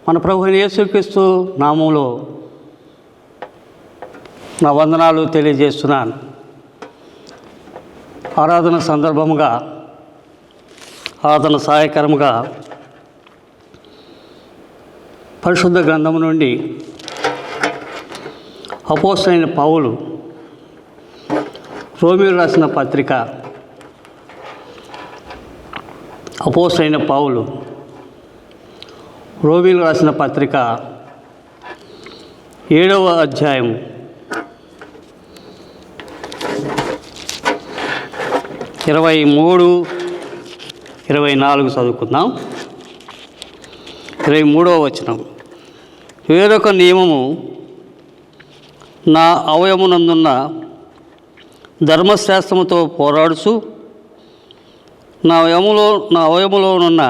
మన ప్రభు అయిన యేసుక్రీస్తు నామంలో నా వందనాలు తెలియజేస్తున్నాను. ఆరాధన సందర్భముగా, ఆరాధన సహాయకరముగా పరిశుద్ధ గ్రంథము నుండి అపోస్తలుడైన పౌలు రోమీయులకు రాసిన పత్రిక, అపోస్తలుడైన పౌలు రోమీయులకు రాసిన పత్రిక 7వ అధ్యాయం 23, 24 చదువుకుందాం. 23వ వచనం. వేరొక నియమము నా అవయమునందున్న ధర్మశాస్త్రముతో పోరాడుచు నా అవయములోనున్న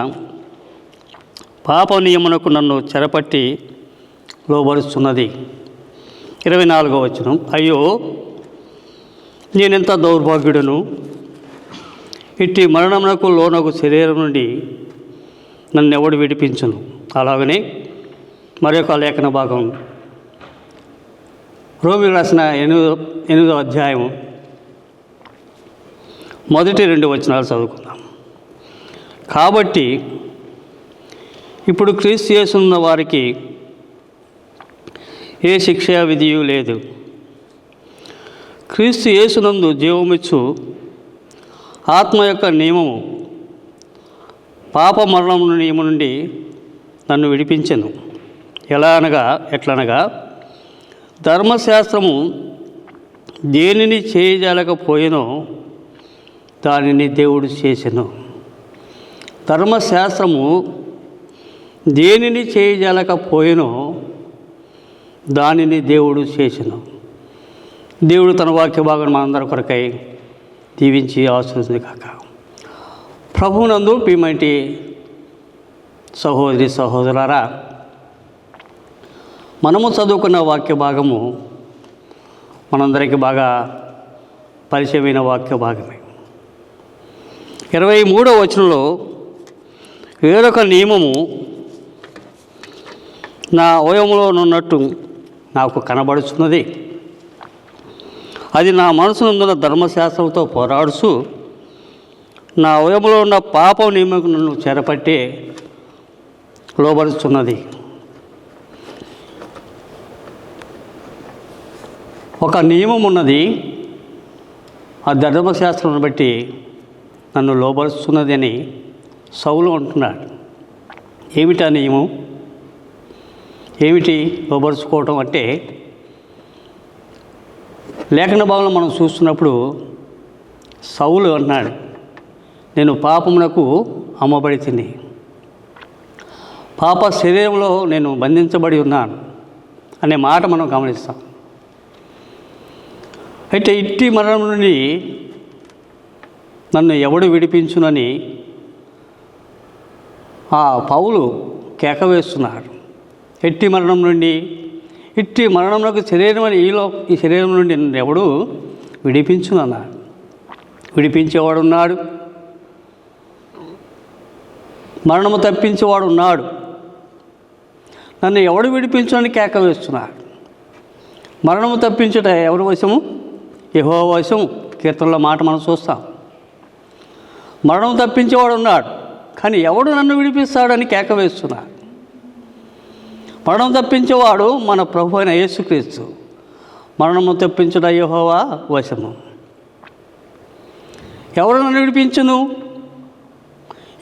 పాప నియమునకు నన్ను చెరపట్టి లోబరుస్తున్నది. 24వ వచనం. అయ్యో, నేనెంత దౌర్భాగ్యుడను! ఇట్టి మరణమునకు లోనగు శరీరం నుండి నన్ను ఎవడు విడిపించును? అలాగనే మరొక లేఖన భాగం రోమీయులకు రాసిన 8వ అధ్యాయం మొదటి 2 వచనాలు చదువుకుందాం. కాబట్టి ఇప్పుడు క్రీస్తు యేసున్న వారికి ఏ శిక్షా విధియు లేదు. క్రీస్తు యేసునందు జీవమిచ్చు ఆత్మ యొక్క నియమము పాప మరణం నియమం నుండి నన్ను విడిపించెను. ఎట్లనగా ధర్మశాస్త్రము దేనిని చేయజాలకపోయినో దానిని దేవుడు చేసెను. ధర్మశాస్త్రము దేనిని చేయజాలకపోయినో దానిని దేవుడు చేసెను. దేవుడు తన వాక్య భాగం మనందరి కొరకై దీవించి ఆశీర్వదించును కాక. ప్రభువునందు ప్రియమైన సహోదరి సహోదరులారా, మనము చదువుకున్న వాక్య భాగము మనందరికీ బాగా పరిచయమైన వాక్య భాగమే. 23వ వచనంలో వేరొక నియమము నా అవయములోనున్నట్టు నాకు కనబడుచున్నది. అది నా మనసునందున ధర్మశాస్త్రంతో పోరాడుచు నా అవయములో ఉన్న పాపం నియమకు నన్ను చెరపట్టి లోబడుచున్నది. ఒక నియమం ఉన్నది, ఆ ధర్మశాస్త్రం బట్టి నన్ను లోబడుచున్నది అని సౌలు అంటున్నాడు. ఏమిటి ఆ నియమం? ఏమిటి లోబరుచుకోవటం అంటే? లేఖన భాగంలో మనం చూస్తున్నప్పుడు సౌలు అన్నాడు, నేను పాపమునకు అమ్మబడి తిని పాప శరీరంలో నేను బంధించబడి ఉన్నాను అనే మాట మనం గమనిస్తాం. అయితే ఇట్టి మరణం నుండి నన్ను ఎవడు విడిపించునని ఆ పౌలు కేక వేస్తున్నాడు. ఎట్టి మరణం నుండి, ఇట్టి మరణంలోకి శరీరం అని ఈ శరీరం నుండి నన్ను ఎవడు విడిపించునన్నాడు. విడిపించేవాడు ఉన్నాడు, మరణము తప్పించేవాడు ఉన్నాడు. నన్ను ఎవడు విడిపించునని కేక వేస్తున్నాడు. మరణము తప్పించుట ఎవరి వశము? యెహోవా వశము. కీర్తనలో మాట మనం చూస్తాం. మరణం తప్పించేవాడు ఉన్నాడు, కానీ ఎవడు నన్ను విడిపిస్తాడని కేక వేస్తున్నాడు. మరణం తప్పించేవాడు మన ప్రభు అయిన యేసుక్రీస్తు. మరణము తప్పించుట యెహోవా వశము. ఎవరు నన్ను విడిపించును?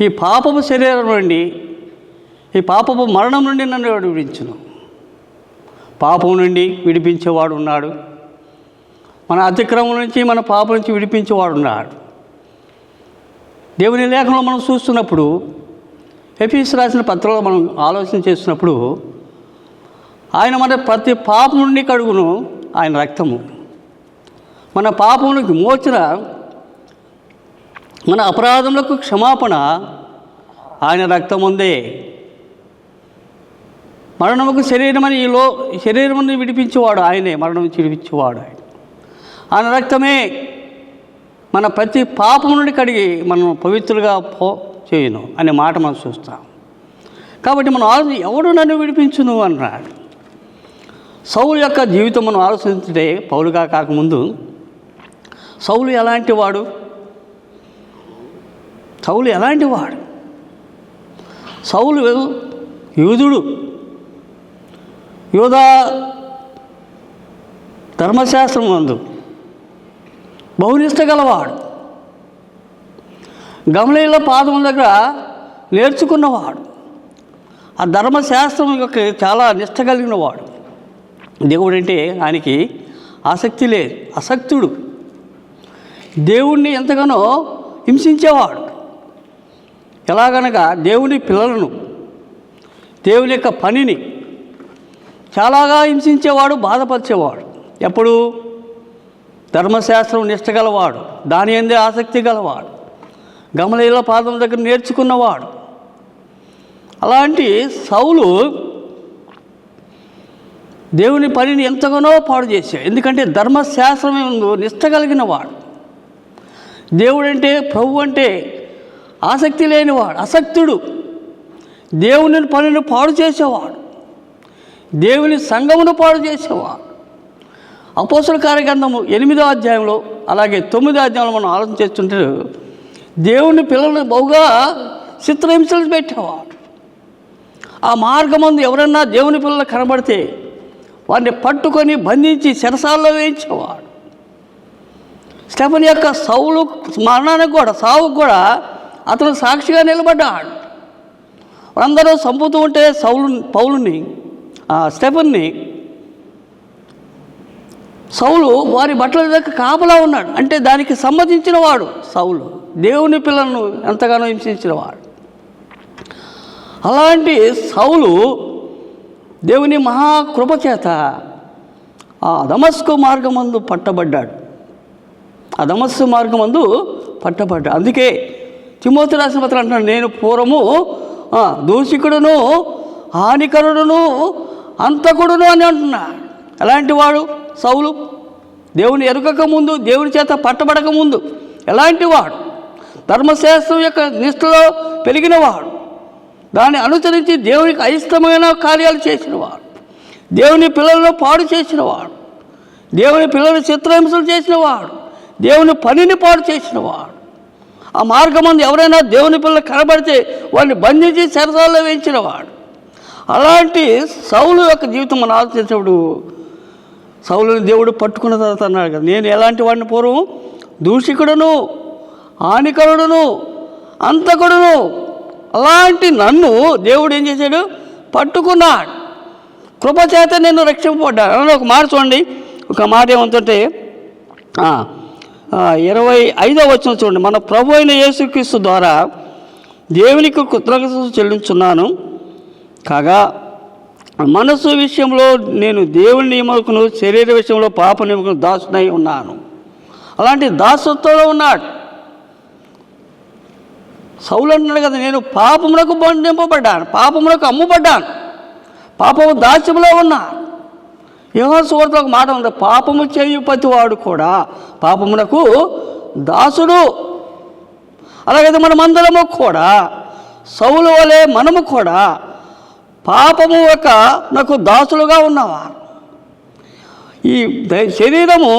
ఈ పాపపు శరీరం నుండి, ఈ పాపపు మరణం నుండి నన్ను ఎవడు విడిపించును? పాపం నుండి విడిపించేవాడు ఉన్నాడు. మన అతిక్రమం నుంచి, మన పాపం నుంచి విడిపించేవాడు ఉన్నాడు. దేవుని లేఖనంలో మనం చూస్తున్నప్పుడు, ఎఫెసీయులకు రాసిన పత్రికలో మనం ఆలోచన చేస్తున్నప్పుడు, ఆయన మన ప్రతి పాపం నుండి కడుగును ఆయన రక్తము. మన పాపములకు మోచన, మన అపరాధములకు క్షమాపణ ఆయన రక్తం ఉందే. మరణముకు శరీరమని ఈ శరీరముని విడిపించేవాడు ఆయనే. మరణం నుంచి విడిపించేవాడు ఆయన రక్తమే మన ప్రతి పాపం నుండి కడిగి మనం పవిత్రులుగా చేయను అనే మాట మనం చూస్తాం. కాబట్టి మనం ఆలోచన ఎవడు నన్ను విడిపించును అన్నాడు. సౌలు యొక్క జీవితం మనం ఆలోచిస్తుంటే పౌలుగా కాకముందు సౌలు ఎలాంటి వాడు? సౌలు ఎలాంటి వాడు? సౌలు యూదుడు, యూదా ధర్మశాస్త్రం నందు బహునిష్ట గలవాడు, గమలీయుల పాదముల దగ్గర నేర్చుకున్నవాడు, ఆ ధర్మశాస్త్రం యొక్క చాలా నిష్ట కలిగిన వాడు. దేవుడు అంటే ఆయనకి ఆసక్తి లేదు, అసక్తుడు. దేవుణ్ణి ఎంతగానో హింసించేవాడు. ఎలాగనగా దేవుని పిల్లలను, దేవుని యొక్క పనిని చాలాగా హింసించేవాడు, బాధపరిచేవాడు. ఎప్పుడు? ధర్మశాస్త్రం నిష్ట గలవాడు, దాని అందే ఆసక్తి గలవాడు, గమలీయుల పాదం దగ్గర నేర్చుకున్నవాడు. అలాంటి సౌలు దేవుని పనిని ఎంతగానో పాడు చేశాడు. ఎందుకంటే ధర్మశాస్త్రం నిష్ట కలిగిన వాడు. దేవుడంటే, ప్రభు అంటే ఆసక్తి లేనివాడు, అసక్తుడు. దేవుని పనిని పాడు చేసేవాడు, దేవుని సంఘమును పాడు చేసేవాడు. అపోస్తల కార్యగ్రంథము 8వ అధ్యాయంలో అలాగే 9వ అధ్యాయంలో మనం ఆలోచన చేస్తుంటే దేవుని పిల్లలను బహుగా చిత్రహింసలు పెట్టేవాడు. ఆ మార్గమందు ఎవరన్నా దేవుని పిల్లలు కనబడితే వారిని పట్టుకొని బంధించి చెరసాల్లో వేయించేవాడు. స్టెఫెను యొక్క సౌలు మరణానికి కూడా, సావుకు కూడా అతను సాక్షిగా నిలబడ్డాడు. అందరూ చంపుతూ ఉంటే పౌలుని, స్టెఫెన్ని సౌలు వారి బట్టల దగ్గర కాపలా ఉన్నాడు. అంటే దానికి సమ్మతించిన వాడు సౌలు, దేవుని పిల్లలను ఎంతగానో హింసించిన వాడు. అలాంటి సౌలు దేవుని మహాకృప చేత ఆ దమస్కు మార్గమందు పట్టబడ్డాడు. ఆ దమస్కు మార్గమందు పట్టబడ్డాడు. అందుకే తిమోతి రాసిన పత్రం అంటున్నాడు, నేను పూర్వము దూషికుడును, హానికరుడును, అంతకుడును అని అంటున్నాడు. ఎలాంటి వాడు సౌలు? దేవుని ఎరుగక ముందు, దేవుని చేత పట్టబడక ముందు ఎలాంటి వాడు? ధర్మశాస్త్రం యొక్క నిష్ఠలో పెరిగినవాడు, దాన్ని అనుసరించి దేవునికి అయిష్టమైన కార్యాలు చేసినవాడు, దేవుని పిల్లలను పాడు చేసినవాడు, దేవుని పిల్లలను చిత్రహింసలు చేసినవాడు, దేవుని పనిని పాడు చేసినవాడు. ఆ మార్గమందు ఎవరైనా దేవుని పిల్లలు కనబడితే వాడిని బంధించి చెరసాల్లో వేయించినవాడు. అలాంటి సౌలు యొక్క జీవితం మనం ఆలోచించినప్పుడు సౌలుని దేవుడు పట్టుకున్న తర్వాత అన్నాడు కదా, నేను ఎలాంటి వాడిని పూర్వం? దూషికుడును, హానికరుడును, అంతకుడును. అలాంటి నన్ను దేవుడు ఏం చేశాడు? పట్టుకున్నాడు. కృపచేత నేను రక్షింపబడ్డాను. అని ఒక మాట చూడండి. ఒక మాట ఏమంటుంటే 25వ వచనం చూడండి. మన ప్రభు అయిన యేసుక్రీస్తు ద్వారా దేవునికి కృతజ్ఞతలు చెల్లించున్నాను కాగా మనసు విషయంలో నేను దేవుని నియమకును, శరీర విషయంలో పాప నియమకును దాసునై ఉన్నాను. అలాంటి దాసత్వంలో ఉన్నాడు సౌలు. అంటున్నాడు కదా, నేను పాపమునకు బంధింపబడ్డాను, పాపమునకు అమ్ముబడ్డాను, పాపము దాస్యంలో ఉన్నా. యోహాను సువార్తలో ఒక మాట ఉంది, పాపము చేయు ప్రతివాడు కూడా పాపమునకు దాసుడు. అలాగైతే మనమందరము కూడా సౌలు వలె మనము కూడా పాపము యొక్క నాకు దాసులుగా ఉన్నవారు. ఈ శరీరము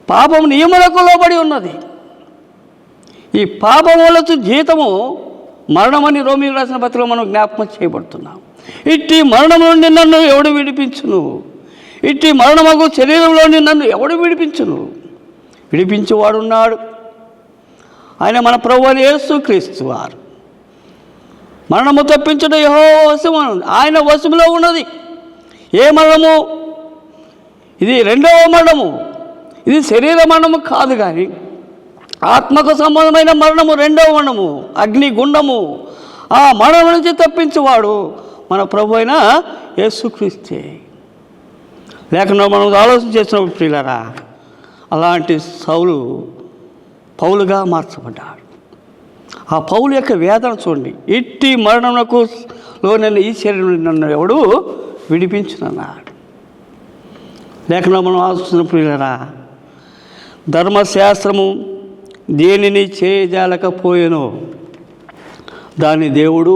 పాపము నియములకు లోబడి ఉన్నది. ఈ పాపములకు జీతము మరణమని రోమీయులకు రాసిన పత్రికలో మనం జ్ఞాపకం చేయబడుతున్నాం. ఇట్టి మరణం నుండి నన్ను ఎవడు విడిపించును? ఇట్టి మరణముకు శరీరంలోని నన్ను ఎవడు విడిపించును? విడిపించేవాడున్నాడు, ఆయన మన ప్రభువైన యేసుక్రీస్తు వారు. మరణము తప్పించడం యెహోవా వశము, ఆయన వశములో ఉన్నది. ఏ మరణము? ఇది రెండవ మరణము. ఇది శరీర మరణము కాదు, కానీ ఆత్మకు సంబంధమైన మరణము, రెండవ మరణము, అగ్ని గుండము. ఆ మరణం నుంచి తప్పించేవాడు మన ప్రభు అయిన యేసుక్రీస్తే. లేకుండా మనం ఆలోచన చేసినప్పుడు ప్రియులారా, అలాంటి సౌలు పౌలుగా మార్చబడ్డాడు. ఆ పౌలు యొక్క వేదన చూడండి. ఇట్టి మరణమునకు లోనైన ఈ శరీరం నన్ను ఎవడు విడిపించునన్నాడు. లేకుండా మనం ఆలోచిస్తున్నప్పుడు ప్రియులారా, ధర్మశాస్త్రము దేనిని చేయజాలకపోయేనో దాన్ని దేవుడు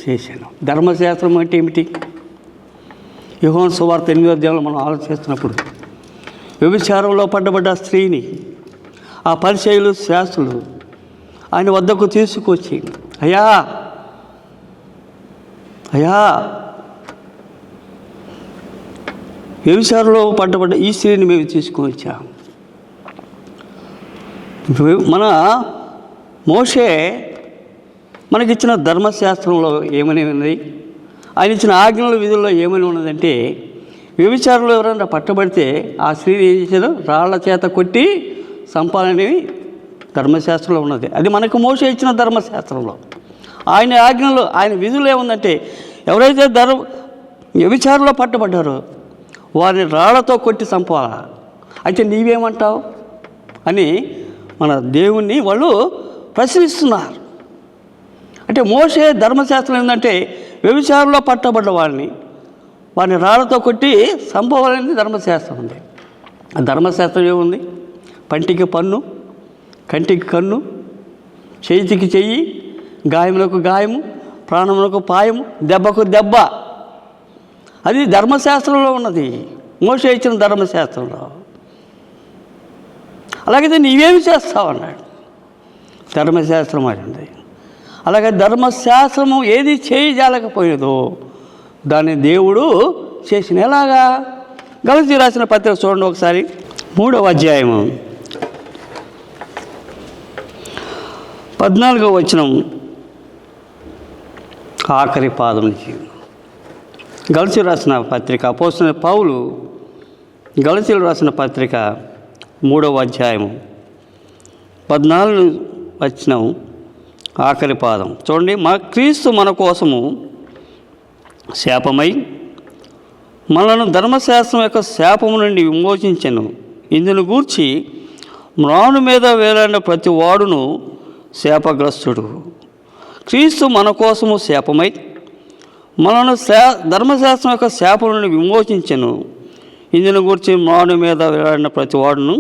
చేశాను. ధర్మశాస్త్రం అంటే ఏమిటి? యోహాను సువార్త 8వ అధ్యాయంలో మనం ఆలోచిస్తున్నప్పుడు వ్యభిచారంలో పడ్డబడ్డ స్త్రీని ఆ పరిసయ్యులు శాస్త్రులు ఆయన వద్దకు తీసుకొచ్చి, అయ్యా వ్యభిచారంలో పడ్డబడ్డ ఈ స్త్రీని మేము తీసుకొని వచ్చాం. మన మోషే మనకిచ్చిన ధర్మశాస్త్రంలో ఏమని ఉన్నది, ఆయన ఇచ్చిన ఆజ్ఞల విధుల్లో ఏమని ఉన్నదంటే, వ్యభిచారంలో ఎవరైనా పట్టబడితే ఆ స్త్రీని ఏం చేశారు? రాళ్ల చేత కొట్టి సంపాలని ధర్మశాస్త్రంలో ఉన్నది. అది మనకు మోషే ఇచ్చిన ధర్మశాస్త్రంలో. ఆయన ఆజ్ఞలు, ఆయన విధులు ఏముందంటే, ఎవరైతే వ్యభిచారంలో పట్టబడ్డారో వారిని రాళ్లతో కొట్టి చంపాలా. అయితే నీవేమంటావు అని మన దేవుణ్ణి వాళ్ళు ప్రశ్నిస్తున్నారు. అంటే మోషే ధర్మశాస్త్రం ఏంటంటే, వ్యభిచారంలో పట్టబడ్డ వారిని రాళ్లతో కొట్టి చంపవాలని ధర్మశాస్త్రం ఉంది. ఆ ధర్మశాస్త్రం ఏముంది? పంటికి పన్ను, కంటికి కన్ను, చేతికి చెయ్యి, గాయములకు గాయము, ప్రాణములకు పాయము, దెబ్బకు దెబ్బ. అది ధర్మశాస్త్రంలో ఉన్నది, మోషే ఇచ్చిన ధర్మశాస్త్రంలో. అలాగైతే నీవేమి చేస్తావు అన్నాడు. ధర్మశాస్త్రం అది ఉంది. అలాగే ధర్మశాస్త్రము ఏది చేయజాలకపోయినదో దాన్ని దేవుడు చేసిన. ఎలాగా? గలతీ రాసిన పత్రిక చూడండి ఒకసారి, 3వ అధ్యాయము 14వ వచనం ఆఖరి పాదం నుంచి. గలతీ రాసిన పత్రిక, అపోస్తలుడైన పౌలు గలతీలు రాసిన పత్రిక 3వ అధ్యాయము 14వ వచనం ఆఖరి పాదం చూడండి. క్రీస్తు మన కోసము శాపమై మనలను ధర్మశాస్త్రం యొక్క శాపము నుండి విమోచించెను. ఇందును గూర్చి మ్రాను మీద వేలాడిన ప్రతి వాడును శాపగ్రస్తుడు. క్రీస్తు మన కోసము శాపమై మనను ధర్మశాస్త్రం యొక్క శాపం నుండి విమోచించెను. ఇందును గూర్చి మ్రాను మీద వేలాడిన ప్రతి వాడును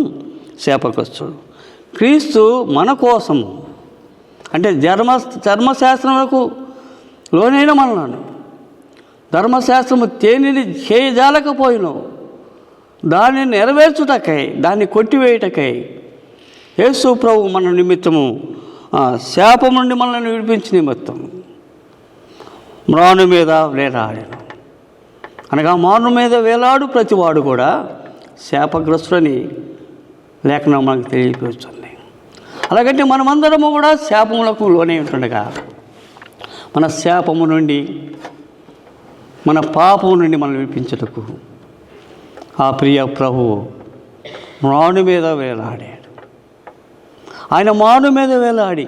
శాపగ్రస్తుడు. క్రీస్తు మన కోసము అంటే ధర్మశాస్త్రములకు లోనైన మనలను ధర్మశాస్త్రము తేనిని చేయజాలకపోయినో దాన్ని నెరవేర్చుటకై, దాన్ని కొట్టివేయుటకై యేసు ప్రభు మన నిమిత్తము శాపం నుండి మనల్ని విడిపించిన నిమిత్తం మ్రాను మీద వేలాడాను. అనగా మ్రాను మీద వేలాడు ప్రతివాడు కూడా శాపగ్రస్తుడని లేఖనం మనకు తెలియపరుస్తుంది. అలాగంటే మనమందరము కూడా శాపములకు లోనే ఉంటుండగా మన శాపము నుండి, మన పాపము నుండి మనం విడిపించుటకు ఆ ప్రియ ప్రభువు మ్రాను మీద వేలాడాడు. ఆయన మ్రాను మీద వేలాడి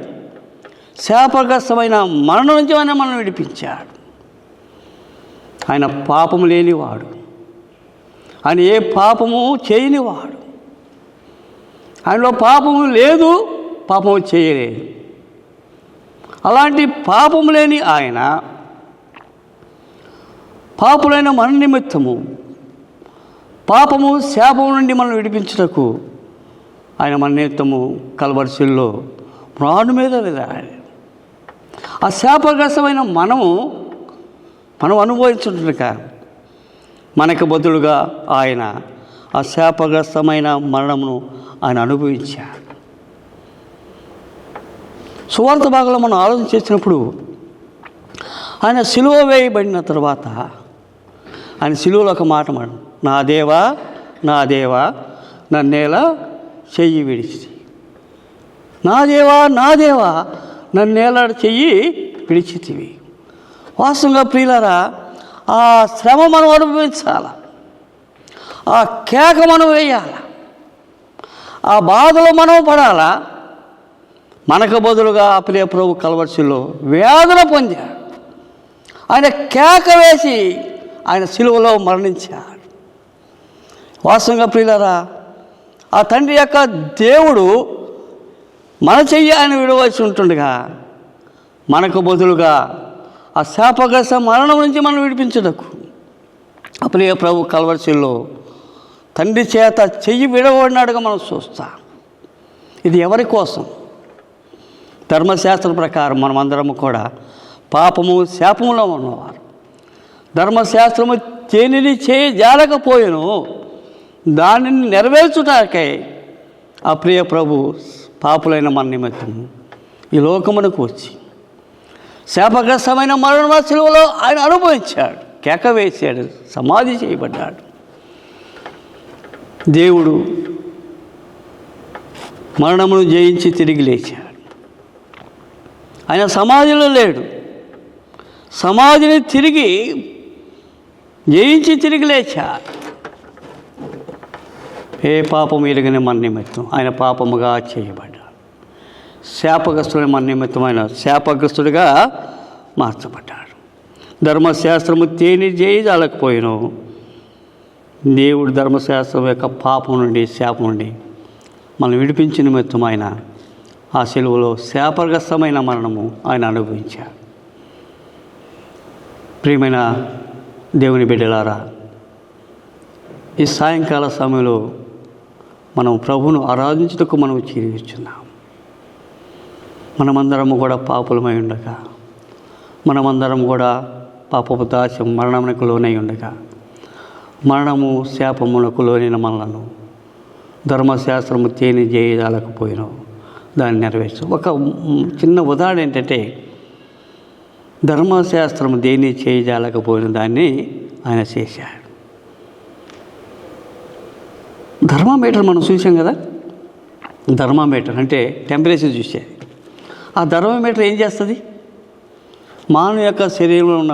శాపగ్రస్తమైన మరణం నుంచి మనం విడిపించాడు. ఆయన పాపము లేనివాడు, ఆయన ఏ పాపము చేయనివాడు. ఆయనలో పాపము లేదు, పాపము చేయలేదు. అలాంటి పాపము లేని ఆయన పాపులైన మన నిమిత్తము పాపము శాపము నుండి మనం విడిపించుటకు ఆయన మన నిమిత్తము కల్వరి శిలువలో మ్రాను మీద వేలాడాడు. ఆ శాపగ్రస్తమైన మనం అనుభవించుంటుక మనకు బదులుగా ఆయన ఆ శాపగ్రస్తమైన మరణమును ఆయన అనుభవించాడు. సువార్త భాగంలో మనం ఆలోచన చేసినప్పుడు ఆయన సిలువ వేయబడిన తర్వాత ఆయన సిలువలో ఒక మాట మాట, నా దేవా నా దేవా నన్నేలా చెయ్యి విడిచి, నా దేవా నా దేవా నన్నేలా చెయ్యి విడిచితివి. వాస్తవంగా ప్రియులారా, ఆ శ్రమ మనం అనుభవించాల, ఆ కేక మనం వేయాల, ఆ బాధలో మనం పడాలా. మనకు బదులుగా ఆ ప్రియ ప్రభు కల్వరి శిలువలో వేదన పొందాడు. ఆయన కేక వేసి ఆయన సిలువలో మరణించాడు. వాస్తవంగా ప్రియులారా, ఆ తండ్రి యొక్క దేవుడు మన చెయ్యి ఆయన విడవలసి ఉంటుండగా మనకు బదులుగా ఆ శాపగ్రస్త మరణం నుంచి మనం విడిపించుటకు ఆ ప్రియ ప్రభు కల్వరి శిలువలో తండ్రి చేత చెయ్యి విడవబడినాడుగా మనం చూస్తాం. ఇది ఎవరి కోసం? ధర్మశాస్త్రం ప్రకారం మనమందరము కూడా పాపము శాపములో ఉన్నవారు. ధర్మశాస్త్రము తేనిని చేయజాలకపోయెను, దానిని నెరవేర్చుటాకై ఆ ప్రియ ప్రభు పాపులైన మన నిమిత్తం ఈ లోకమునకు వచ్చి శాపగ్రస్తమైన మరణ శిలువలో ఆయన అనుభవించాడు, కేక వేశాడు, సమాధి చేయబడ్డాడు. దేవుడు మరణమును జయించి తిరిగి లేచాడు. ఆయన సమాధిలో లేడు, సమాధిని తిరిగి జయించి తిరిగి లేచాడు. ఏ పాపం ఎరుగని మన నిమిత్తం ఆయన పాపముగా చేయబడ్డాడు. శాపగ్రస్తుడైన మన నిమిత్తం ఆయన శాపగ్రస్తుడిగా మార్చబడ్డాడు. ధర్మశాస్త్రము తేని చేయజాలకపోయిను, దేవుడు ధర్మశాస్త్రం యొక్క పాపం నుండి శాపం నుండి మనం విడిపించిన నిమిత్తం ఆయన ఆ శిలువలో శాపగ్రస్తమైన మరణము ఆయన అనుభవించాడు. ప్రియమైన దేవుని బిడ్డలారా, ఈ సాయంకాల సమయంలో మనం ప్రభువును ఆరాధించుటకు మనం చేరుచున్నాం. మనమందరము కూడా పాపులమై ఉండగా, మనమందరం కూడా పాపపు దాస్యం మరణమునకు లోనై ఉండగా, మరణము శాపమునకు లోనైన మనలను ధర్మశాస్త్రము తేని చేయజాలకపోయినావు, దాన్ని నెరవేర్చు. ఒక చిన్న ఉదాహరణ ఏంటంటే, ధర్మశాస్త్రము దేన్ని చేయజాలకపోయిన దాన్ని ఆయన చేశాడు. థర్మామీటర్ మనం చూసాం కదా, థర్మామీటర్ అంటే టెంపరేచర్ చూసేది. ఆ థర్మామీటర్ ఏం చేస్తుంది? మానవ యొక్క శరీరంలో ఉన్న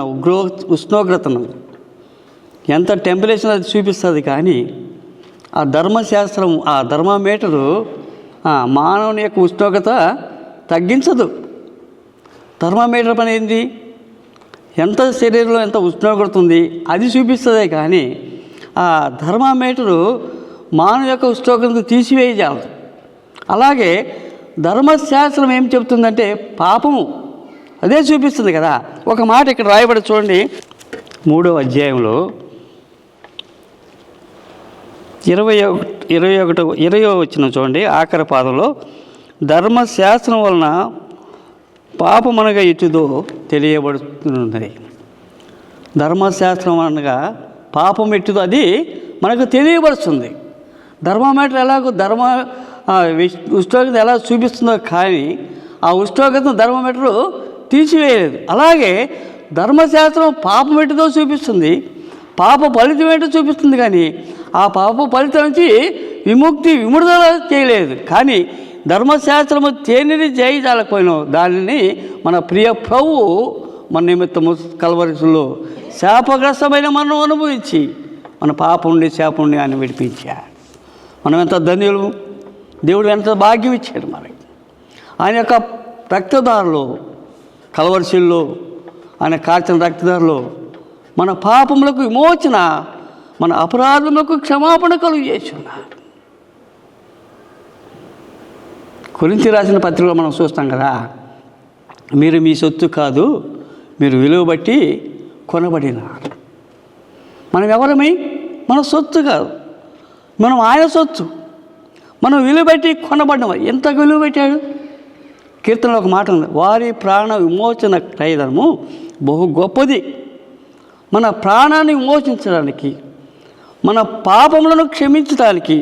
ఉష్ణోగ్రతను ఎంత టెంపరేచర్ అది చూపిస్తుంది. కానీ ఆ ధర్మశాస్త్రం, ఆ థర్మామీటరు మానవుని యొక్క ఉష్ణోగ్రత తగ్గించదు. థర్మామీటర్ పని ఏంటి? ఎంత శరీరంలో ఎంత ఉష్ణోగ్రత ఉంది అది చూపిస్తుందే కానీ ఆ థర్మామీటరు మానవ యొక్క ఉష్ణోగ్రతను తీసివేయజాలదు. అలాగే ధర్మశాస్త్రం ఏం చెబుతుందంటే పాపము అదే చూపిస్తుంది కదా. ఒక మాట ఇక్కడ రాయబడి చూడండి, 3వ అధ్యాయంలో 20వ వచనం చూడండి, ఆఖరి పాదంలో, ధర్మశాస్త్రం వలన పాపమనగా ఇటుదో తెలియబడుతున్నది. ధర్మశాస్త్రం అనగా పాపం ఎట్టుదో అది మనకు తెలియబడుతుంది. ధర్మమీటర్ ఎలాగో ఉష్ణోగ్రత ఎలా చూపిస్తుందో కానీ ఆ ఉష్ణోగ్రతను ధర్మమీటరు తీసివేయలేదు. అలాగే ధర్మశాస్త్రం పాపం ఎట్టుదో చూపిస్తుంది, పాప ఫలితం ఏంటో చూపిస్తుంది. కానీ ఆ పాప ఫలితం నుంచి విముడుదల చేయలేదు. కానీ ధర్మశాస్త్రము తేనిని చేయజాలకపోయినావు, దానిని మన ప్రియ ప్రభువు మన నిమిత్తము కల్వరిలో శాపగ్రస్తమైన మనం అనుభవించి మన పాపం నుండి శాపం నుండి ఆయన విడిపించాడు. మనం ఎంత ధన్యులు, దేవుడు ఎంత భాగ్యం ఇచ్చాడు మనకి. ఆయన యొక్క రక్తదారులో కల్వరిలో ఆయన కార్చిన రక్తదారులో మన పాపములకు విమోచన, మన అపరాధములకు క్షమాపణ కలుగు చేస్తున్నాడు. కొరింథీ రాసిన పత్రికలో మనం చూస్తాం కదా, మీరు మీ సొత్తు కాదు, మీరు విలువ బట్టి కొనబడినారు. మనం ఎవరమై? మన సొత్తు కాదు, మనం ఆయన సొత్తు. మనం విలువ పెట్టి కొనబడిన. ఎంత విలువ పెట్టాడు? కీర్తనలో ఒక మాట ఉంది, వారి ప్రాణ విమోచన క్రయధనము బహు గొప్పది. మన ప్రాణాన్ని విమోచించడానికి, మన పాపములను క్షమించడానికి,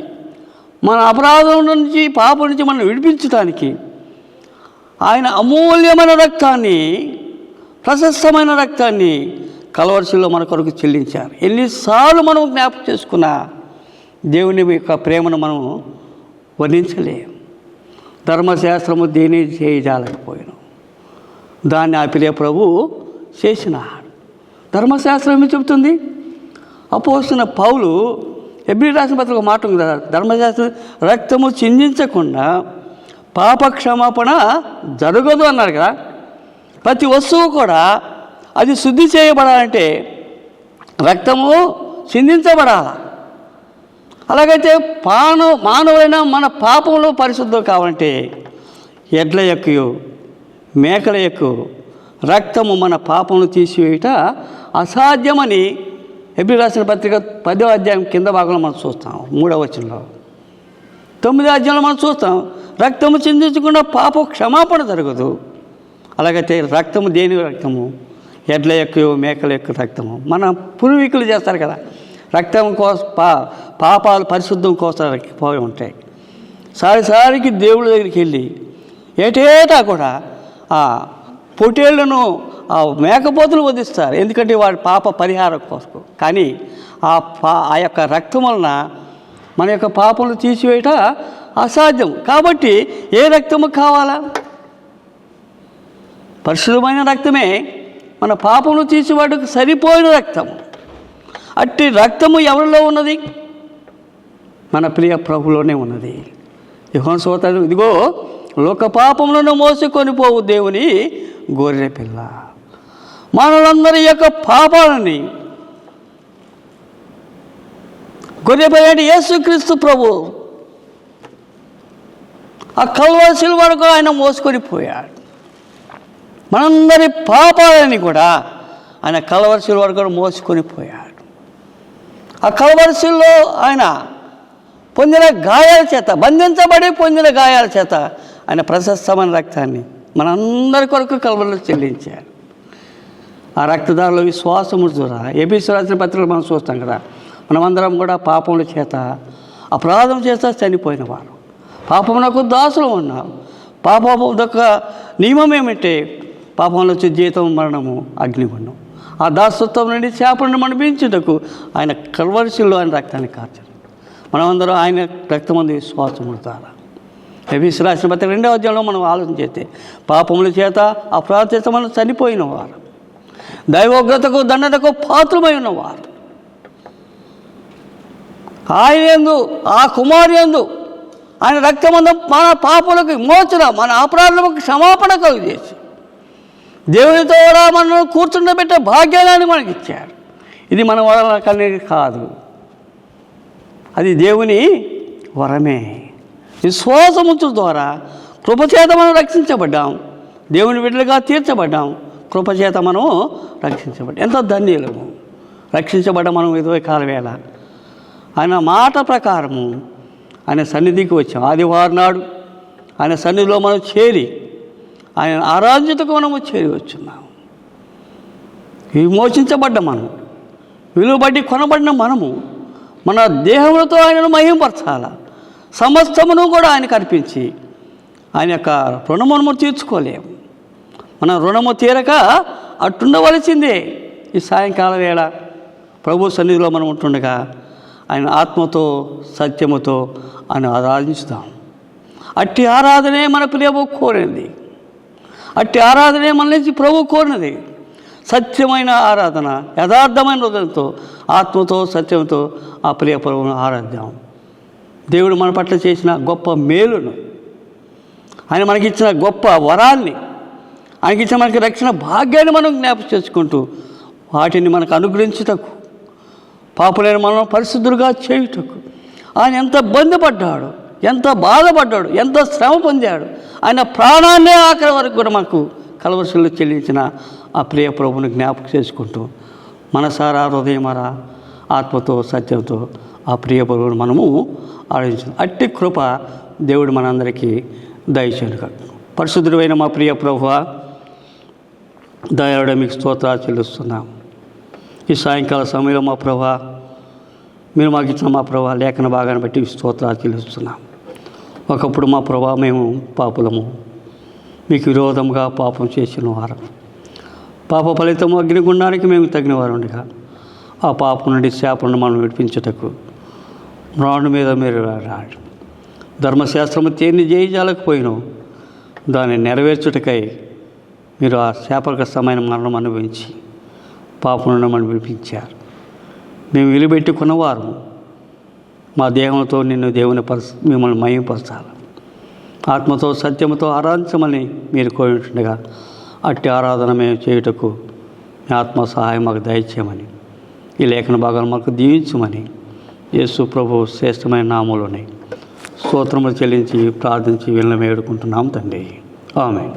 మన అపరాధం నుంచి పాపం నుంచి మనం విడిపించడానికి ఆయన అమూల్యమైన రక్తాన్ని, ప్రశస్తమైన రక్తాన్ని కల్వరిలో మన కొరకు చెల్లించారు. ఎన్నిసార్లు మనం జ్ఞాపకం చేసుకున్నా దేవుని యొక్క ప్రేమను మనం వర్ణించలేము. ధర్మశాస్త్రము దేని చేయజాలకపోయాను, దాన్ని ఆ ప్రియ ప్రభు చేసినాడు. ధర్మశాస్త్రం ఏమి చెబుతుంది? అపోస్తలుడైన పౌలు హెబ్రీ రాసిన పత్రిక ఒక మాట ఉంది కదా, ధర్మశాస్త్రం రక్తము చిందించకుండా పాప క్షమాపణ జరగదు అన్నాడు కదా. ప్రతి వస్తువు కూడా అది శుద్ధి చేయబడాలంటే రక్తము చిందించబడాలి. అలాగైతే మానవులైన మన పాపంలో పరిశుద్ధం కావాలంటే ఎడ్ల యొక్క మేకల యొక్క రక్తము మన పాపమును తీసివేయుట అసాధ్యమని హెబ్రీ రాసిన పత్రిక 10వ అధ్యాయం కింద భాగంలో మనం చూస్తాం. 3వ వచనంలో 9వ అధ్యాయంలో మనం చూస్తాం, రక్తము చిందించకుండా పాప క్షమాపణ జరగదు. అలాగైతే రక్తము దేని రక్తము? ఎడ్ల యొక్క మేకల యొక్క రక్తము. మన పూర్వీకులు చేస్తారు కదా, రక్తం కోసం పాపాలు పరిశుద్ధం కోసం పోయి ఉంటాయి. సారికి దేవుడి దగ్గరికి వెళ్ళి ఏటేటా కూడా ఆ పొట్టేళ్లను ఆ మేకపోతులు వధిస్తారు, ఎందుకంటే వాడి పాప పరిహారం కోసం. కానీ ఆ యొక్క రక్తం వలన మన యొక్క పాపలు తీసివేయట అసాధ్యం. కాబట్టి ఏ రక్తము కావాలా? పరిశుద్ధమైన రక్తమే మన పాపమును తీసివాడుకు సరిపోయిన రక్తము. అట్టి రక్తము ఎవరిలో ఉన్నది? మన ప్రియ ప్రభులోనే ఉన్నది. యోహాను సోదరుడు, ఇదిగో లోక పాపములను మోసుకొని పోవు దేవుని గొర్రె పిల్ల, మనలందరి యొక్క పాపాలని గొర్రె పిల్ల అంటే యేసుక్రీస్తు ప్రభు ఆ కల్వరి శిలువ వరకు ఆయన మోసుకొని పోయాడు. మనందరి పాపాలని కూడా ఆయన కల్వరి శిలువ వరకు మోసుకొని పోయాడు. ఆ కల్వరి శిలువలో ఆయన పొందిన గాయాల చేత, బంధించబడి పొందిన గాయాల చేత ఆయన ప్రశస్తమైన రక్తాన్ని మనందరి కొరకు కల్వరిలో చెల్లించాడు. ఆ రక్తదారుల విశ్వాసము ద్వారా ఎబిసి రాసిన పత్రికలు మనం చూస్తాం కదా, మనమందరం కూడా పాపముల చేత అపరాధం చేత చనిపోయిన వారు, పాపమునకు దాసులు ఉన్నాం. పాపము యొక్క నియమం ఏమిటంటే పాపంలో వచ్చే జీతం మరణము, అగ్నిగుండం. ఆ దాసత్వం నుండి చేపలను మనిపించుటకు ఆయన కల్వరి శిలువలో ఆయన రక్తాన్ని కార్చాడు. మనమందరం ఆయన రక్తమందు విశ్వాసం ద్వారా ఎబిసి రాసిన పత్రిక 2వ అధ్యాయంలో మనం ఆలోచన చేస్తే పాపముల చేత అపరాధ చేత మనం చనిపోయిన వారు, దైవోగ్రతకు దండనకు పాత్రమై ఉన్నవారు, ఆయన యందు ఆ కుమారు యందు ఆయన రక్తమందు మన పాపలకు విమోచన, మన అపరాధములకు క్షమాపణ కలుగజేసి దేవునితో కూడా మనల్ని కూర్చుండబెట్టే భాగ్యాన్ని మనకి ఇచ్చాడు. ఇది మన వల్ల కలిగి కాదు, అది దేవుని వరమే. విశ్వాసముంచు ద్వారా కృపచేత మనం రక్షించబడ్డాం, దేవుని బిడ్డలుగా తీర్చబడ్డాం, కృపచేత మనం రక్షించబడ్డాం. ఎంత ధన్యులము! రక్షించబడ్డ మనం 20 కాల వేళ ఆయన మాట ప్రకారము ఆయన సన్నిధికి వచ్చాం. ఆదివారం నాడు ఆయన సన్నిధిలో మనం చేరి ఆయన ఆరాధ్యతకు మనము చేరి వచ్చున్నాము. విమోచించబడ్డ మనం, విలువబడి కొనబడిన మనము మన దేహములతో ఆయనను మహింపరచాల. సమస్తమును కూడా ఆయనకు అర్పించి ఆయన యొక్క రుణమును తీర్చుకోలేము. మన రుణము తీరక అట్టుండవలసిందే. ఈ సాయంకాల వేళ ప్రభు సన్నిధిలో మనం ఉంటుండగా ఆయన ఆత్మతో సత్యముతో ఆయన ఆరాధించుతాం. అట్టి ఆరాధనే మన ప్రియవు కోరింది, అట్టి ఆరాధనే మన నుంచి ప్రభు కోరినది. సత్యమైన ఆరాధన, యథార్థమైన హృదయంతో ఆత్మతో సత్యంతో ఆ ప్రియ ప్రభువును ఆరాధ్యం. దేవుడు మన పట్ల చేసిన గొప్ప మేలును, ఆయన మనకిచ్చిన గొప్ప వరాల్ని, ఆయనకిచ్చిన మనకి రక్షణ భాగ్యాన్ని మనం జ్ఞాపకం చేసుకుంటూ వాటిని మనకు అనుగ్రహించుటకు, పాపులైన మనం పరిశుద్ధులుగా చేయుటకు ఆయన ఎంత బంధపడ్డాడు, ఎంత బాధపడ్డాడు, ఎంత శ్రమ పొందాడు. ఆయన ప్రాణాన్నే ఆఖరి వరకు కూడా మనకు కల్వరి శిలువలో చెల్లించిన ఆ ప్రియ ప్రభువుని జ్ఞాపకం చేసుకుంటూ మనసారా హృదయమారా ఆత్మతో సత్యంతో ఆ ప్రియ ప్రభువును మనము ఆరాధించాం. అట్టి కృప దేవుడు మనందరికీ దయచేయను. పరిశుద్ధుడైన మా ప్రియ ప్రభువా, దయాళుడ మీకు స్తోత్రాలు చెల్లిస్తున్నాం. ఈ సాయంకాల సమయంలో మా ప్రభువా, మీరు మాకు ఇచ్చిన మా ప్రభువా లేఖన భాగాన్ని బట్టి స్తోత్రాలు చెల్లిస్తున్నాం. ఒకప్పుడు మా ప్రభువా మేము పాపులము, మీకు విరోధంగా పాపం చేసిన వారు, పాప ఫలితము అగ్నిగుండానికి మేము తగిన వారు ఉండగా ఆ పాపం నుండి శాపను మనం విడిపించుటకు రాణు మీద మీరు రాడు. ధర్మశాస్త్రము తేన్ని జయించలేకపోయినాం, దాన్ని నెరవేర్చుటకై మీరు ఆ శాపగ్రస్తమైన మరణం అనుభవించి పాపం నుండి మనం విడిపించారు. మేము విలువెట్టుకున్నవారు మా దేహంతో నిన్ను మిమ్మల్ని మహిమపరచాలి, ఆత్మతో సత్యముతో ఆరాధించమని మీరు కోరుతుండగా అట్టి ఆరాధన మేము చేయుటకు మీ ఆత్మ సహాయం మాకు దయచేయమని, ఈ లేఖన భాగాలు మాకు దీవించమని యేసు ప్రభు శ్రేష్టమైన నామములోనే స్తోత్రములు చెల్లించి ప్రార్థించి వీళ్ళని వేడుకుంటున్నాం తండ్రి. ఆమేన్.